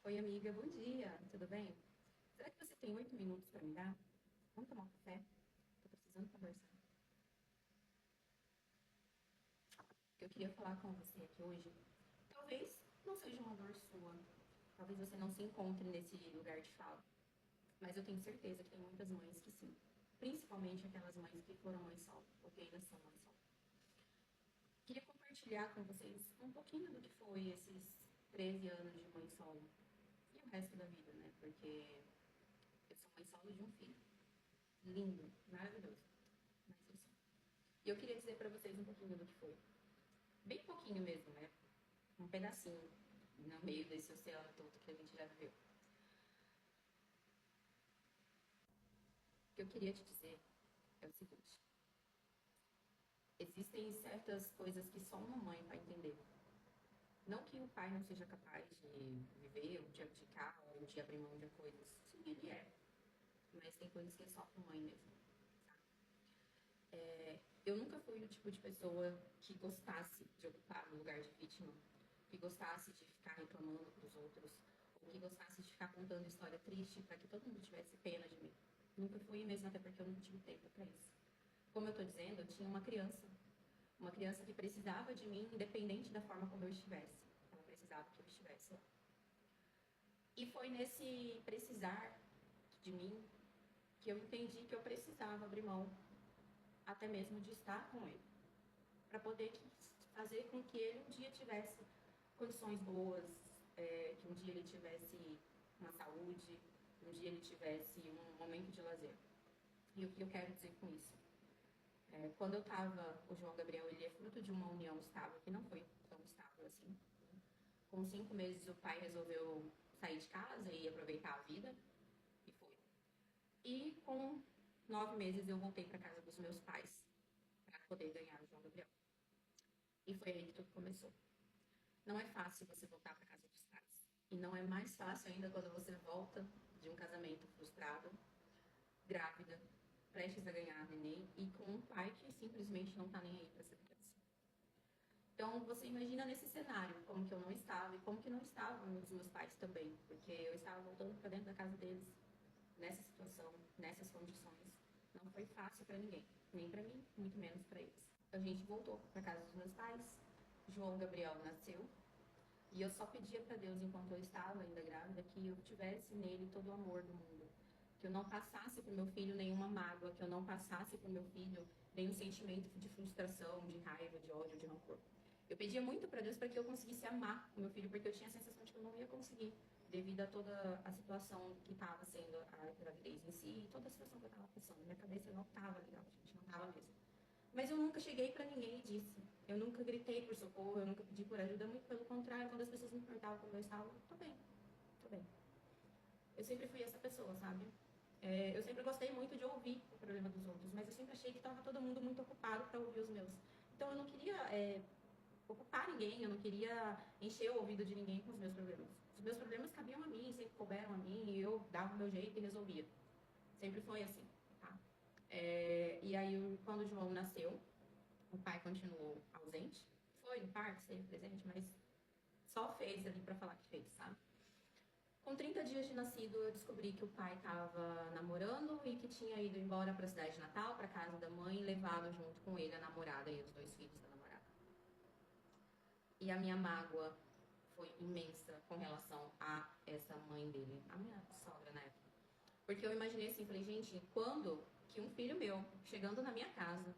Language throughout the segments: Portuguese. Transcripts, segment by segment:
Oi, amiga, bom dia, tudo bem? Será que você tem 8 minutos para me dar? Vamos tomar um café? Tô precisando conversar. O que eu queria falar com você aqui hoje, talvez não seja uma dor sua, talvez você não se encontre nesse lugar de fala, mas eu tenho certeza que tem muitas mães que sim, principalmente aquelas mães que foram mães solo, ou que ainda são mães solo. Queria compartilhar com vocês um pouquinho do que foi esses 13 anos de mãe solo e o resto da vida, né? Porque eu sou mãe solo de um filho. Lindo, maravilhoso. Mas eu sou. E eu queria dizer pra vocês um pouquinho do que foi. Bem pouquinho mesmo, né? Um pedacinho no meio desse oceano todo que a gente já viveu. O que eu queria te dizer é o seguinte: existem certas coisas que só uma mãe vai entender. Não que o pai não seja capaz de viver, ou de abdicar, ou de abrir mão de coisas. Sim, ele é. Mas tem coisas que é só com mãe mesmo. Sabe? Eu nunca fui o tipo de pessoa que gostasse de ocupar o lugar de vítima, que gostasse de ficar reclamando pros outros, ou que gostasse de ficar contando história triste para que todo mundo tivesse pena de mim. Nunca fui mesmo, até porque eu não tive tempo para isso. Como eu tô dizendo, eu tinha uma criança que precisava de mim, independente da forma como eu estivesse. Ela precisava que eu estivesse lá. E foi nesse precisar de mim que eu entendi que eu precisava abrir mão até mesmo de estar com ele, para poder fazer com que ele um dia tivesse condições boas, que um dia ele tivesse uma saúde, um dia ele tivesse um momento de lazer. E o que eu quero dizer com isso? Quando eu estava, o João Gabriel, ele é fruto de uma união estável, que não foi tão estável assim. Com 5 meses, o pai resolveu sair de casa e aproveitar a vida, e foi. E com 9 meses, eu voltei para casa dos meus pais, para poder ganhar o João Gabriel. E foi aí que tudo começou. Não é fácil você voltar para casa dos pais. E não é mais fácil ainda quando você volta de um casamento frustrado, grávida, prestes a ganhar neném e com um pai que simplesmente não tá nem aí para essa criança. Então, você imagina nesse cenário como que eu não estava e como que não estavam os meus pais também, porque eu estava voltando para dentro da casa deles, nessa situação, nessas condições. Não foi fácil para ninguém, nem para mim, muito menos para eles. A gente voltou para casa dos meus pais. João Gabriel nasceu. E eu só pedia para Deus, enquanto eu estava ainda grávida, que eu tivesse nele todo o amor do mundo. Que eu não passasse para o meu filho nenhuma mágoa, que eu não passasse para o meu filho nenhum sentimento de frustração, de raiva, de ódio, de rancor. Eu pedia muito para Deus para que eu conseguisse amar o meu filho, porque eu tinha a sensação de que eu não ia conseguir, devido a toda a situação que estava sendo a gravidez em si e toda a situação que eu estava passando. Minha cabeça não estava legal, gente, não estava mesmo. Mas eu nunca cheguei pra ninguém e disse. Eu nunca gritei por socorro, eu nunca pedi por ajuda, muito pelo contrário, quando as pessoas me perguntavam como eu estava, eu tô bem, tô bem. Eu sempre fui essa pessoa, sabe? Eu sempre gostei muito de ouvir o problema dos outros, mas eu sempre achei que estava todo mundo muito ocupado para ouvir os meus. Então eu não queria ocupar ninguém, eu não queria encher o ouvido de ninguém com os meus problemas. Os meus problemas cabiam a mim, sempre couberam a mim, e eu dava o meu jeito e resolvia. Sempre foi assim, tá? E aí, quando o João nasceu, o pai continuou ausente. Foi no parto, esteve presente, mas só fez ali pra falar que fez, sabe? Com 30 dias de nascido, eu descobri que o pai estava namorando e que tinha ido embora para a cidade de Natal, para casa da mãe, e levado junto com ele a namorada e os 2 filhos da namorada. E a minha mágoa foi imensa com relação a essa mãe dele, a minha sogra na época. Porque eu imaginei assim, falei, gente, quando que um filho meu, chegando na minha casa,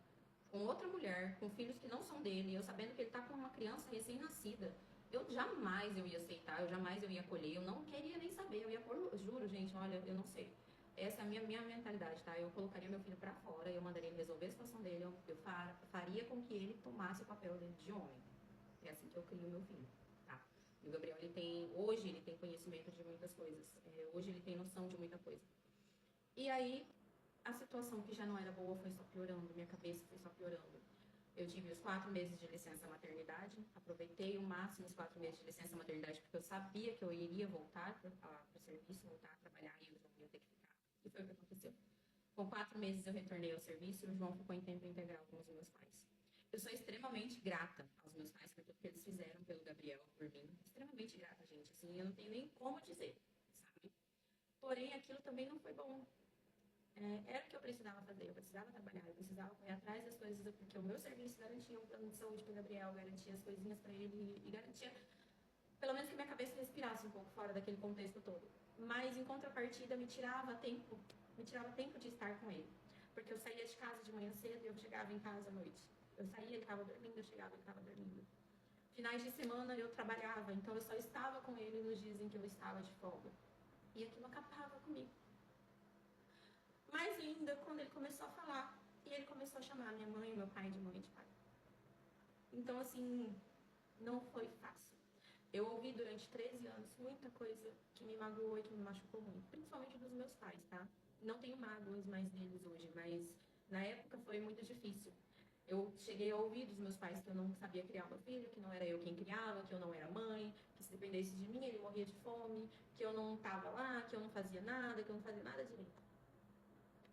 com outra mulher, com filhos que não são dele, eu sabendo que ele tá com uma criança recém-nascida, eu jamais eu ia aceitar, eu jamais eu ia acolher, eu não queria nem saber, eu ia pôr, eu juro, gente, olha, eu não sei. Essa é a minha mentalidade, tá? Eu colocaria meu filho pra fora, eu mandaria ele resolver a situação dele, eu faria com que ele tomasse o papel dele de homem. É assim que eu crio meu filho, tá? E o Gabriel, hoje ele tem conhecimento de muitas coisas, hoje ele tem noção de muita coisa. E aí, a situação que já não era boa foi só piorando, minha cabeça foi só piorando. Eu tive os 4 meses de licença maternidade, aproveitei o máximo os 4 meses de licença maternidade, porque eu sabia que eu iria voltar para o serviço, voltar a trabalhar e eu não ia ter que ficar. E foi o que aconteceu. Com 4 meses eu retornei ao serviço e o João ficou em tempo integral com os meus pais. Eu sou extremamente grata aos meus pais por tudo que eles fizeram pelo Gabriel, por mim. Extremamente grata, gente. assim, eu não tenho nem como dizer, sabe? Porém, aquilo também não foi bom. Era o que eu precisava fazer, eu precisava trabalhar, eu precisava correr atrás das coisas, porque o meu serviço garantia um plano de saúde para o Gabriel, garantia as coisinhas para ele e garantia, pelo menos que minha cabeça respirasse um pouco fora daquele contexto todo. Mas, em contrapartida, me tirava tempo de estar com ele. Porque eu saía de casa de manhã cedo e eu chegava em casa à noite. Eu saía, ele estava dormindo, eu chegava, ele estava dormindo. Finais de semana eu trabalhava, então eu só estava com ele nos dias em que eu estava de folga. E aquilo acabava comigo. Mais ainda quando ele começou a falar e ele começou a chamar minha mãe e meu pai de mãe e de pai. Então, assim, não foi fácil. Eu ouvi durante 13 anos muita coisa que me magoou e que me machucou muito, principalmente dos meus pais, tá? Não tenho mágoas mais deles hoje, mas na época foi muito difícil. Eu cheguei a ouvir dos meus pais que eu não sabia criar uma filha, que não era eu quem criava, que eu não era mãe, que se dependesse de mim ele morria de fome, que eu não estava lá, que eu não fazia nada, que eu não fazia nada direito.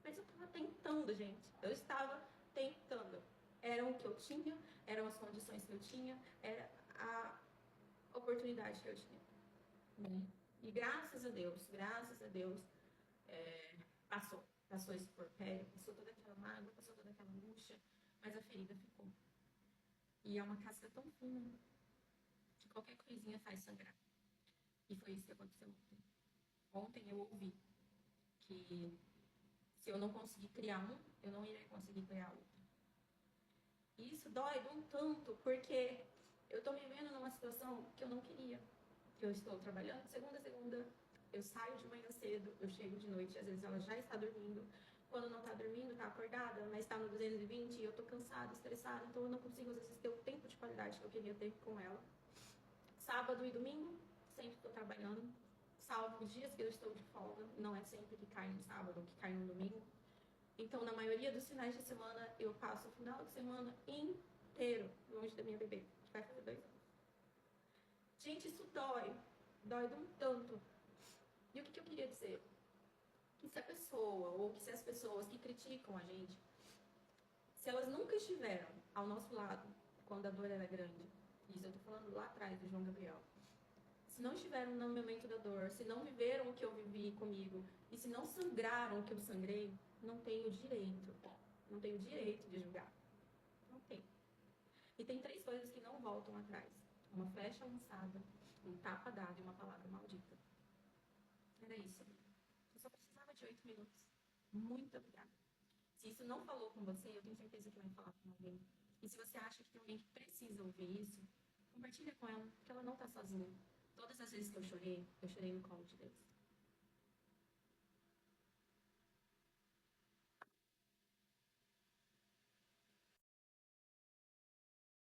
Mas eu estava tentando, gente. Eu estava tentando. Era o que eu tinha, eram as condições que eu tinha, era a oportunidade que eu tinha. E graças a Deus, passou. Passou esse porpério, passou toda aquela mágoa, passou toda aquela angústia, mas a ferida ficou. E é uma casca tão fina que qualquer coisinha faz sangrar. E foi isso que aconteceu ontem. Ontem eu ouvi que se eu não conseguir criar um, eu não irei conseguir criar outro. E isso dói um tanto, porque eu tô me vendo numa situação que eu não queria. Que eu estou trabalhando de segunda a segunda, eu saio de manhã cedo, eu chego de noite, às vezes ela já está dormindo. Quando não está dormindo, está acordada, mas está no 220 e eu tô cansada, estressada, então eu não consigo, às vezes, ter o tempo de qualidade que eu queria ter com ela. Sábado e domingo, sempre estou trabalhando, salvo os dias que eu estou de folga, não é sempre que cai no sábado ou que cai no domingo. Então, na maioria dos finais de semana, eu passo o final de semana inteiro longe da minha bebê, que vai fazer 2 anos. Gente, isso dói. Dói de um tanto. E o que eu queria dizer? Que se a pessoa, ou que se as pessoas que criticam a gente, se elas nunca estiveram ao nosso lado quando a dor era grande, isso eu tô falando lá atrás do João Gabriel, se não estiveram no momento da dor, se não viveram o que eu vivi comigo, e se não sangraram o que eu sangrei, não tenho direito. Não tenho direito de julgar. Não tem. E tem 3 coisas que não voltam atrás. Uma flecha lançada, um tapa dado e uma palavra maldita. Era isso. Eu só precisava de 8 minutos. Muito obrigada. Se isso não falou com você, eu tenho certeza que vai falar com alguém. E se você acha que tem alguém que precisa ouvir isso, compartilha com ela, porque ela não está sozinha. Todas as vezes que eu chorei no colo de Deus.